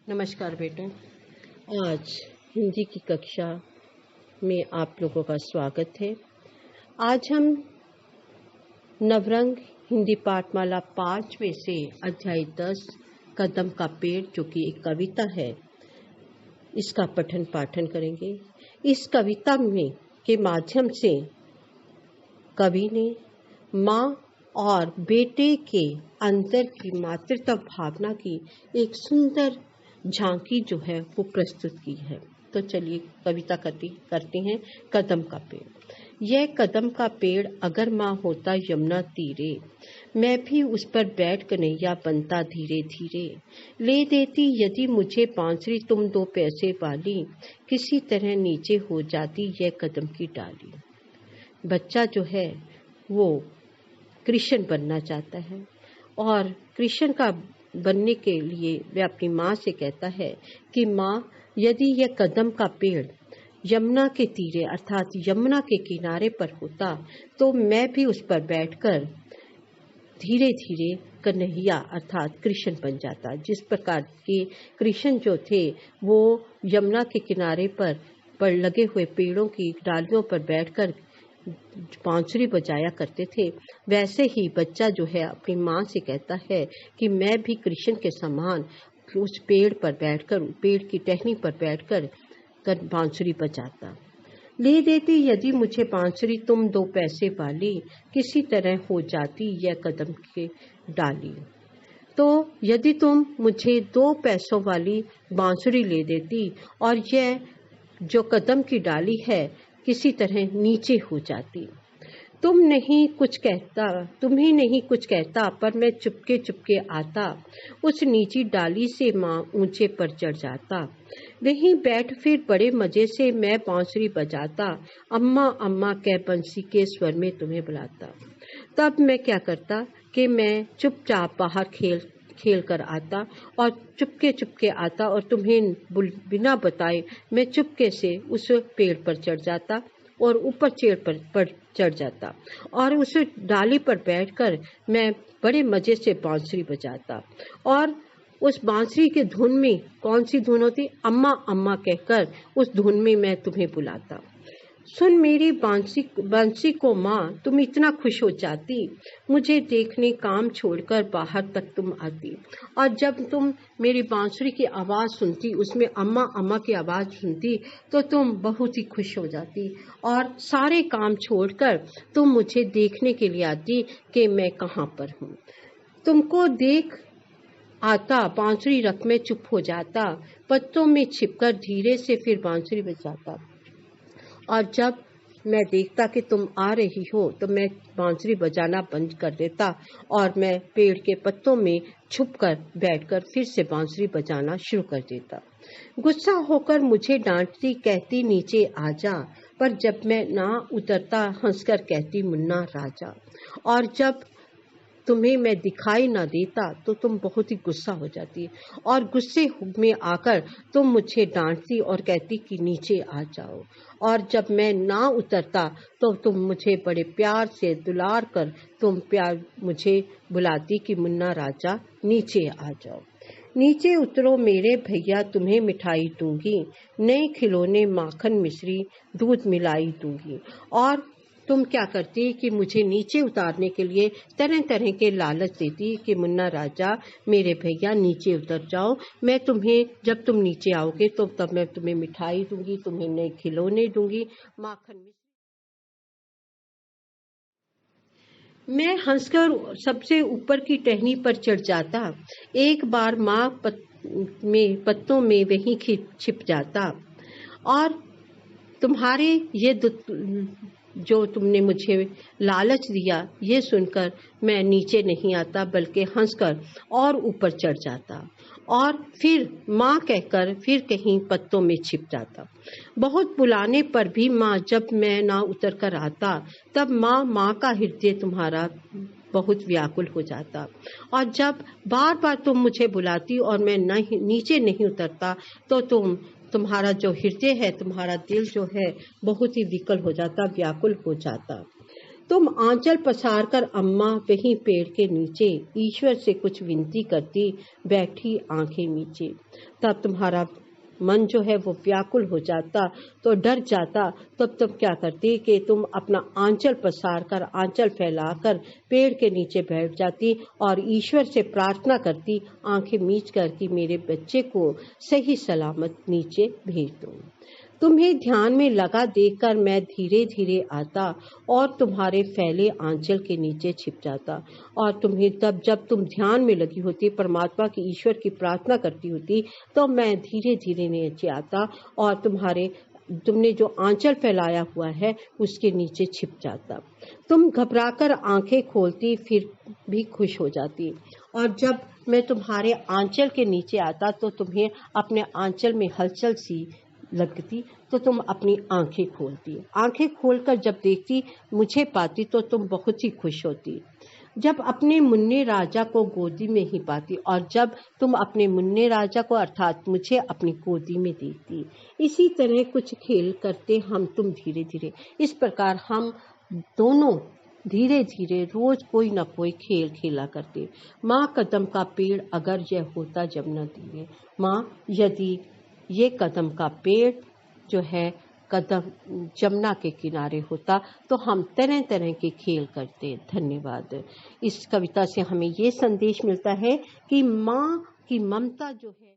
नमस्कार बेटों। आज हिंदी की कक्षा में आप लोगों का स्वागत है। आज हम नवरंग हिंदी पाठमाला 5 में से अध्याय 10 कदम का पेड़, जो कि एक कविता है, इसका पठन पाठन करेंगे। इस कविता में के माध्यम से कवि ने माँ और बेटे के अंदर की मातृत्व भावना की एक सुंदर झांकी जो है वो प्रस्तुत की है। तो चलिए कविता करते हैं। कदम का पेड़। यह कदम का पेड़ अगर माँ होता यमुना तीरे, मैं भी उस पर बैठ कन्हैया बनता धीरे धीरे। ले देती यदि मुझे बांसुरी तुम 2 पैसे वाली, किसी तरह नीचे हो जाती यह कदम की डाली। बच्चा जो है वो कृष्ण बनना चाहता है और कृष्ण का बनने के लिए वह अपनी माँ से कहता है कि माँ, यदि यह कदम का पेड़ यमुना के तीरे अर्थात यमुना के किनारे पर होता तो मैं भी उस पर बैठकर धीरे धीरे कन्हैया अर्थात कृष्ण बन जाता। जिस प्रकार के कृष्ण जो थे वो यमुना के किनारे पर लगे हुए पेड़ों की डालियों पर बैठकर बांसुरी बजाया करते थे, वैसे ही बच्चा जो है अपनी माँ से कहता है कि मैं भी कृष्ण के समान उस पेड़ पर बैठकर, पेड़ की टहनी पर बैठकर बांसुरी बजाता। ले देती यदि मुझे बांसुरी तुम 2 पैसे वाली, किसी तरह हो जाती यह कदम की डाली। तो यदि तुम मुझे 2 पैसों वाली बांसुरी ले देती और यह जो कदम की डाली है किसी तरह नीचे हो जाती। तुम्हें नहीं कुछ कहता, पर मैं चुपके चुपके आता, उस नीची डाली से माँ ऊंचे पर चढ़ जाता। वहीं बैठ फिर बड़े मजे से मैं बांसुरी बजाता, अम्मा अम्मा कह बंसी के स्वर में तुम्हें बुलाता। तब मैं क्या करता कि मैं चुपचाप बाहर खेल कर आता और चुपके चुपके आता और तुम्हें बिना बताए मैं चुपके से उस पेड़ पर चढ़ जाता और ऊपर पर चढ़ जाता और उस डाली पर बैठकर मैं बड़े मजे से बांसुरी बजाता। और उस बांसुरी के धुन में कौन सी धुन होती? अम्मा अम्मा कहकर उस धुन में मैं तुम्हें बुलाता। सुन मेरी बंसी को माँ, तुम इतना खुश हो जाती, मुझे देखने काम छोड़कर बाहर तक तुम आती। और जब तुम मेरी बांसुरी की आवाज़ सुनती, उसमें अम्मा अम्मा की आवाज़ सुनती, तो तुम बहुत ही खुश हो जाती और सारे काम छोड़कर तुम मुझे देखने के लिए आती कि मैं कहाँ पर हूँ। तुमको देख आता बांसुरी रख में चुप हो जाता, पत्तों में छिपकर धीरे से फिर बांसुरी बजाता। और जब मैं देखता कि तुम आ रही हो तो मैं बांसुरी बजाना बंद कर देता और मैं पेड़ के पत्तों में छुपकर बैठकर फिर से बांसुरी बजाना शुरू कर देता। गुस्सा होकर मुझे डांटती, कहती नीचे आजा, पर जब मैं ना उतरता हंसकर कहती मुन्ना राजा। और जब तुम्हें मैं दिखाई ना देता तो तुम बहुत ही गुस्सा हो जाती और गुस्से में आकर तुम मुझे डांटती और कहती कि नीचे आ जाओ। और जब मैं ना उतरता तो तुम मुझे बड़े प्यार से दुलार कर मुझे बुलाती कि मुन्ना राजा नीचे आ जाओ। नीचे उतरो मेरे भैया, तुम्हें मिठाई दूंगी, नए खिलौने माखन मिश्री दूध मिलाई दूंगी। और तुम क्या करती कि मुझे नीचे उतारने के लिए तरह तरह के लालच देती कि मुन्ना राजा मेरे भैया नीचे उतर जाओ, मैं तुम्हें जब तुम नीचे आओगे तो तब मैं तुम्हें मिठाई दूंगी, तुम्हें नए खिलौने दूंगी, माखन। मैं हंसकर सबसे ऊपर की टहनी पर चढ़ जाता, एक बार माँ पत्तों में वहीं छिप जाता। और तुम्हारे ये जो तुमने मुझे लालच दिया ये सुनकर मैं नीचे नहीं आता बल्कि हंसकर और ऊपर चढ़ जाता और फिर माँ कहकर फिर कहीं पत्तों में छिप जाता। बहुत बुलाने पर भी माँ जब मैं ना उतर कर आता तब माँ का हृदय तुम्हारा बहुत व्याकुल हो जाता। और जब बार बार तुम मुझे बुलाती और मैं नीचे नहीं उतरता तो तुम्हारा जो हृदय है, तुम्हारा दिल जो है बहुत ही विकल हो जाता, व्याकुल हो जाता। तुम आंचल पसार कर अम्मा वहीं पेड़ के नीचे ईश्वर से कुछ विनती करती बैठी आंखें मीचे। तब तुम्हारा मन जो है वो व्याकुल हो जाता, तो डर जाता। तब तुम क्या करती कि तुम अपना आंचल पसार कर, आंचल फैलाकर पेड़ के नीचे बैठ जाती और ईश्वर से प्रार्थना करती आंखें मीच कर कि मेरे बच्चे को सही सलामत नीचे भेज दो। तुम्हें ध्यान में लगा देखकर मैं धीरे धीरे आता और तुम्हारे फैले आंचल के नीचे छिप जाता। और तुम्हें तब जब तुम ध्यान में लगी होती, परमात्मा की, ईश्वर की प्रार्थना करती होती, तो मैं धीरे धीरे नीचे आता और तुमने जो आंचल फैलाया हुआ है उसके नीचे छिप जाता। तुम घबराकर आंखें खोलती फिर भी खुश हो जाती। और जब मैं तुम्हारे आंचल के नीचे आता तो तुम्हें अपने आंचल में हलचल सी लगती, तो तुम अपनी आंखें खोलती। आंखें खोलकर जब देखती मुझे पाती तो तुम बहुत ही खुश होती। जब अपने मुन्ने राजा को गोदी में ही पाती और जब तुम अपने मुन्ने राजा को अर्थात मुझे अपनी गोदी में देखती। इसी तरह कुछ खेल करते हम तुम धीरे धीरे। इस प्रकार हम दोनों धीरे धीरे रोज कोई न कोई खेल खेला करते। माँ कदम का पेड़ अगर यह होता जमुना तीरे, माँ यदि ये कदम का पेड़ जो है कदम जमुना के किनारे होता तो हम तरह तरह के खेल करते। धन्यवाद। इस कविता से हमें ये संदेश मिलता है कि माँ की ममता जो है